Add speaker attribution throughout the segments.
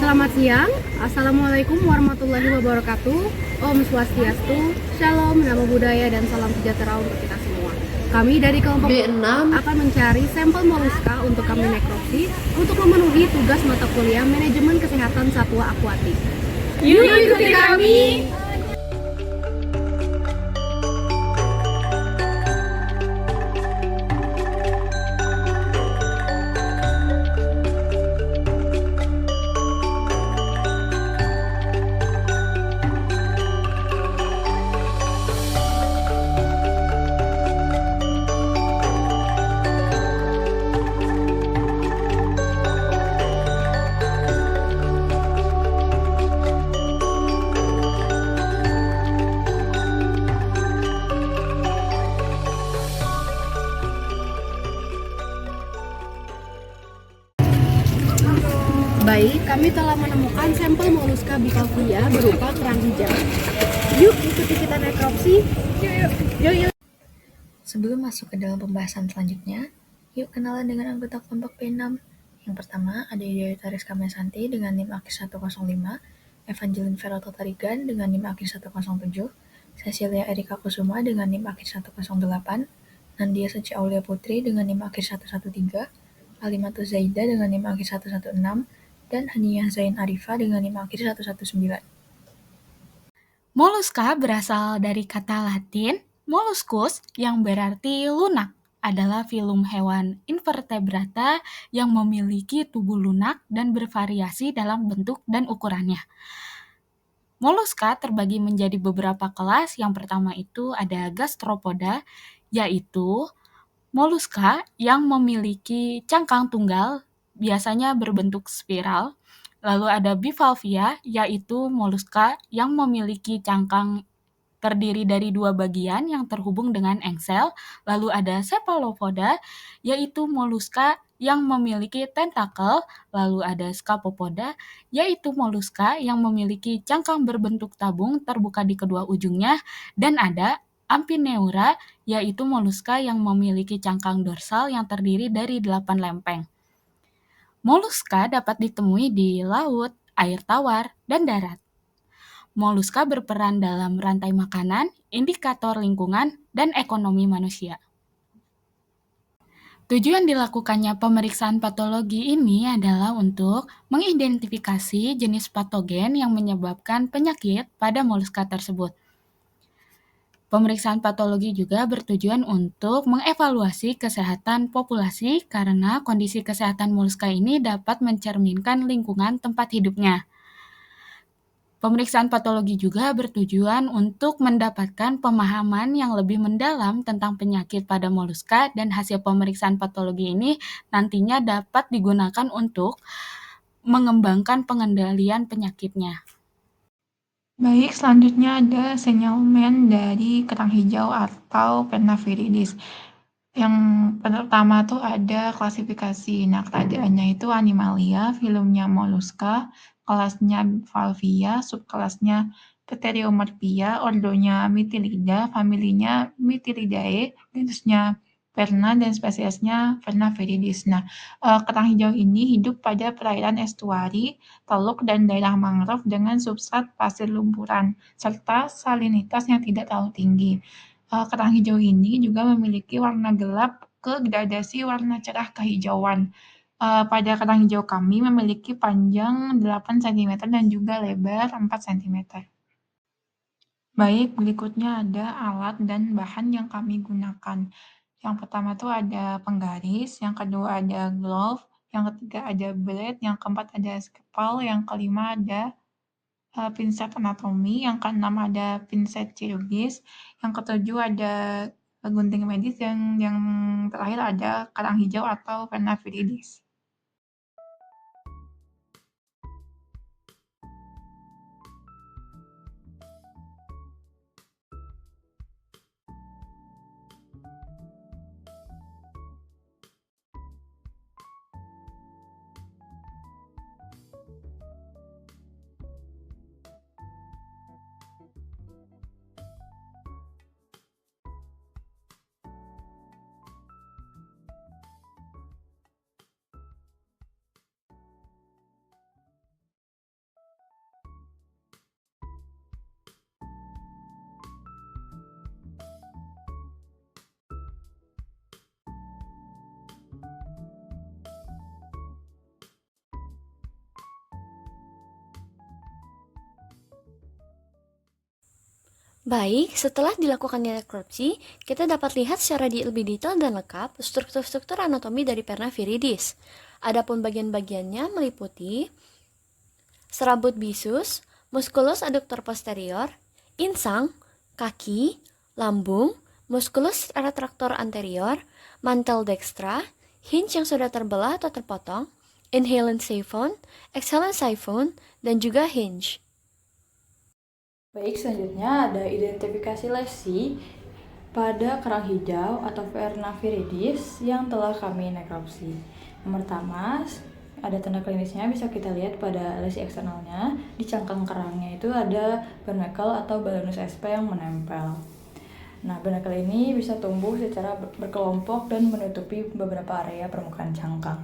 Speaker 1: Selamat siang, Assalamualaikum warahmatullahi wabarakatuh. Om Swastiastu, Shalom, Namo Buddhaya, dan salam sejahtera untuk kita semua. Kami dari kelompok
Speaker 2: B6
Speaker 1: akan mencari sampel moluska untuk kami nekropsi untuk memenuhi tugas mata kuliah Manajemen Kesehatan Satwa Akuatik. Yuk ikuti kami! Baik, kami telah menemukan sampel moluska bivalvia berupa kerang hijau. Yuk ikuti kita nekropsi. Yuk.
Speaker 3: Sebelum masuk ke dalam pembahasan selanjutnya, yuk kenalan dengan anggota kelompok P6. Yang pertama ada Hidayat Rizka Mesanti dengan NIM akhir 105, Evangeline Vera Totarigan dengan NIM akhir 107, Cecilia Erika Kusuma dengan NIM akhir 108, Nandia Suci Aulia Putri dengan NIM akhir 113, Alimatus Zaida dengan NIM akhir 116, dan Haniyah Zain Arifa dengan NIM akhir 119.
Speaker 4: Moluska berasal dari kata Latin molluscus yang berarti lunak, adalah filum hewan invertebrata yang memiliki tubuh lunak dan bervariasi dalam bentuk dan ukurannya. Moluska terbagi menjadi beberapa kelas. Yang pertama itu ada gastropoda, yaitu moluska yang memiliki cangkang tunggal, biasanya berbentuk spiral. Lalu ada bivalvia, yaitu moluska yang memiliki cangkang terdiri dari dua bagian yang terhubung dengan engsel. Lalu ada cephalopoda, yaitu moluska yang memiliki tentakel. Lalu ada scapopoda, yaitu moluska yang memiliki cangkang berbentuk tabung terbuka di kedua ujungnya. Dan ada Amphineura, yaitu moluska yang memiliki cangkang dorsal yang terdiri dari 8 lempeng. Moluska dapat ditemui di laut, air tawar, dan darat. Moluska berperan dalam rantai makanan, indikator lingkungan, dan ekonomi manusia. Tujuan dilakukannya pemeriksaan patologi ini adalah untuk mengidentifikasi jenis patogen yang menyebabkan penyakit pada moluska tersebut. Pemeriksaan patologi juga bertujuan untuk mengevaluasi kesehatan populasi karena kondisi kesehatan moluska ini dapat mencerminkan lingkungan tempat hidupnya. Pemeriksaan patologi juga bertujuan untuk mendapatkan pemahaman yang lebih mendalam tentang penyakit pada moluska, dan hasil pemeriksaan patologi ini nantinya dapat digunakan untuk mengembangkan pengendalian penyakitnya.
Speaker 5: Baik, selanjutnya ada sinyalmen dari kerang hijau atau Pernaviridis. Yang pertama tuh ada klasifikasi. Nah, kerajaannya itu Animalia, filumnya Mollusca, kelasnya Bivalvia, subkelasnya Pteriomorphia, ordonya Mytilida, familinya Mytilidae, genusnya Perna, dan spesiesnya Pernaviridis. Nah, kerang hijau ini hidup pada perairan estuari, teluk, dan daerah mangrove dengan substrat pasir lumpuran, serta salinitas yang tidak terlalu tinggi. Kerang hijau ini juga memiliki warna gelap ke gradasi warna cerah kehijauan. Pada kerang hijau kami memiliki panjang 8 cm dan juga lebar 4 cm. Baik, berikutnya ada alat dan bahan yang kami gunakan. Yang pertama tuh ada penggaris, yang kedua ada glove, yang ketiga ada blade, yang keempat ada scalpel, yang kelima ada pinset anatomi, yang keenam ada pinset kirurgis, yang ketujuh ada gunting medis, yang terakhir ada kerang hijau atau Pernaviridis.
Speaker 2: Baik, setelah dilakukannya nekropsi, kita dapat lihat secara lebih detail dan lengkap struktur-struktur anatomi dari Perna viridis. Adapun bagian-bagiannya meliputi serabut bisus, musculus adductor posterior, insang, kaki, lambung, musculus retractor anterior, mantel dextra, hinge yang sudah terbelah atau terpotong, inhalant siphon, exhalant siphon, dan juga hinge.
Speaker 6: Baik, selanjutnya ada identifikasi lesi pada kerang hijau atau Perna viridis yang telah kami nekropsi. Yang pertama, ada tanda klinisnya, bisa kita lihat pada lesi eksternalnya. Di cangkang kerangnya itu ada barnacle atau Balanus sp yang menempel. Nah, barnacle ini bisa tumbuh secara berkelompok dan menutupi beberapa area permukaan cangkang.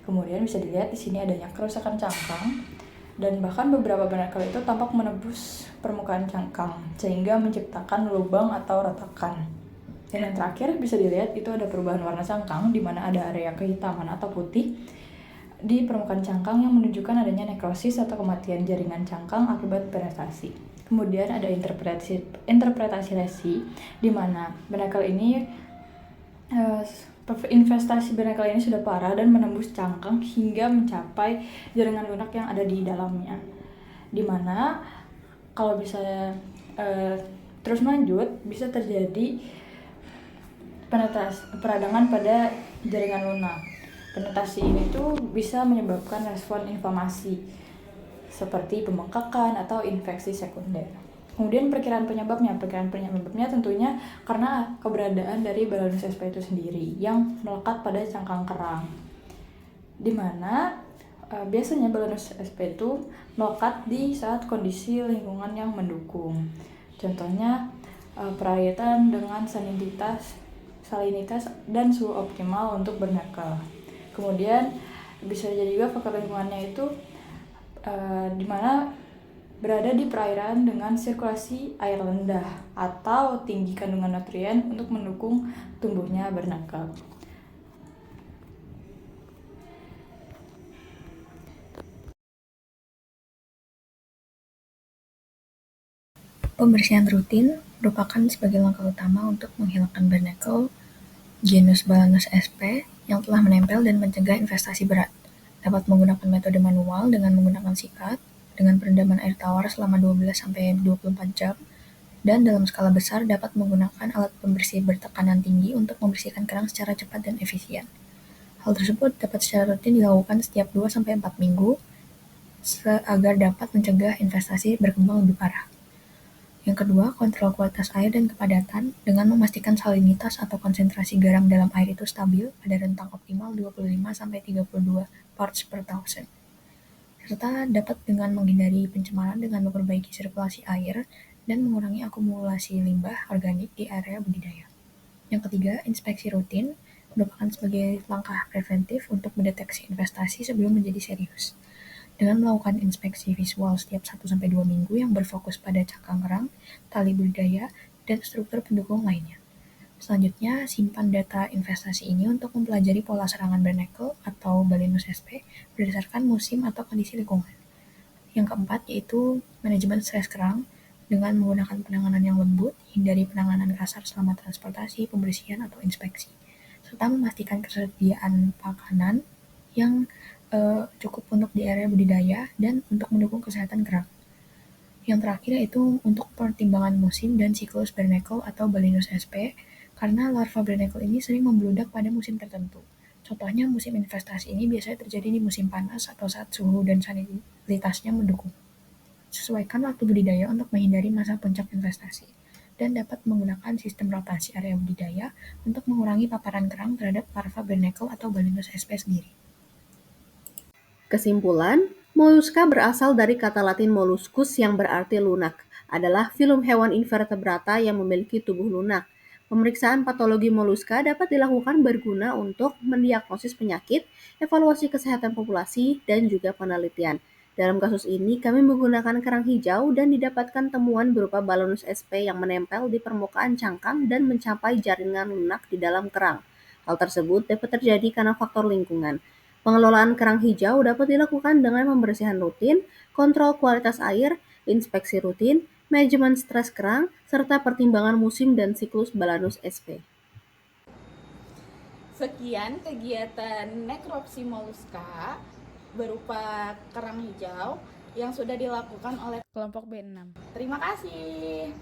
Speaker 6: Kemudian bisa dilihat di sini adanya kerusakan cangkang, dan bahkan beberapa barnacle itu tampak menembus permukaan cangkang sehingga menciptakan lubang atau retakan. Dan yang terakhir bisa dilihat itu ada perubahan warna cangkang, di mana ada area kehitaman atau putih di permukaan cangkang yang menunjukkan adanya nekrosis atau kematian jaringan cangkang akibat penetrasi. Kemudian ada interpretasi lesi, di mana barnacle ini investasi barnacle ini sudah parah dan menembus cangkang hingga mencapai jaringan lunak yang ada di dalamnya. Dimana kalau bisa terus lanjut, bisa terjadi peradangan pada jaringan lunak. Penetrasi ini tuh bisa menyebabkan respon inflamasi seperti pembengkakan atau infeksi sekunder. Kemudian perkiraan penyebabnya tentunya karena keberadaan dari Balanus sp itu sendiri yang melekat pada cangkang kerang, di mana biasanya Balanus sp itu melekat di saat kondisi lingkungan yang mendukung. Contohnya perairan dengan salinitas dan suhu optimal untuk barnacle. Kemudian bisa jadi juga faktor lingkungannya itu di mana berada di perairan dengan sirkulasi air rendah atau tinggi kandungan nutrien untuk mendukung tumbuhnya barnacle.
Speaker 3: Pembersihan rutin merupakan sebagai langkah utama untuk menghilangkan barnacle genus Balanus sp yang telah menempel dan mencegah investasi berat. Dapat menggunakan metode manual dengan menggunakan sikat, dengan perendaman air tawar selama 12-24 jam, dan dalam skala besar dapat menggunakan alat pembersih bertekanan tinggi untuk membersihkan kerang secara cepat dan efisien. Hal tersebut dapat secara rutin dilakukan setiap 2-4 minggu agar dapat mencegah investasi berkembang lebih parah. Yang kedua, kontrol kualitas air dan kepadatan dengan memastikan salinitas atau konsentrasi garam dalam air itu stabil pada rentang optimal 25-32 parts per thousand. Serta dapat dengan menghindari pencemaran dengan memperbaiki sirkulasi air dan mengurangi akumulasi limbah organik di area budidaya. Yang ketiga, inspeksi rutin merupakan sebagai langkah preventif untuk mendeteksi investasi sebelum menjadi serius. Dengan melakukan inspeksi visual setiap 1-2 minggu yang berfokus pada cangkang kerang, tali budidaya, dan struktur pendukung lainnya. Selanjutnya, simpan data investasi ini untuk mempelajari pola serangan barnacle atau Balanus sp berdasarkan musim atau kondisi lingkungan. Yang keempat yaitu manajemen stres kerang dengan menggunakan penanganan yang lembut, hindari penanganan kasar selama transportasi, pembersihan, atau inspeksi, serta memastikan ketersediaan makanan yang cukup untuk di area budidaya dan untuk mendukung kesehatan kerang. Yang terakhir yaitu untuk pertimbangan musim dan siklus barnacle atau Balanus sp, karena larva barnacle ini sering membludak pada musim tertentu. Contohnya musim investasi ini biasanya terjadi di musim panas atau saat suhu dan salinitasnya mendukung. Sesuaikan waktu budidaya untuk menghindari masa puncak investasi, dan dapat menggunakan sistem rotasi area budidaya untuk mengurangi paparan kerang terhadap larva barnacle atau Balanus sp sendiri.
Speaker 1: Kesimpulan, moluska berasal dari kata Latin molluscus yang berarti lunak, adalah filum hewan invertebrata yang memiliki tubuh lunak. Pemeriksaan patologi moluska dapat dilakukan berguna untuk mendiagnosis penyakit, evaluasi kesehatan populasi, dan juga penelitian. Dalam kasus ini, kami menggunakan kerang hijau dan didapatkan temuan berupa Balanus sp yang menempel di permukaan cangkang dan mencapai jaringan lunak di dalam kerang. Hal tersebut dapat terjadi karena faktor lingkungan. Pengelolaan kerang hijau dapat dilakukan dengan pembersihan rutin, kontrol kualitas air, inspeksi rutin, manajemen stres kerang, serta pertimbangan musim dan siklus Balanus sp.
Speaker 4: Sekian kegiatan nekropsi moluska berupa kerang hijau yang sudah dilakukan oleh kelompok B6. Terima kasih.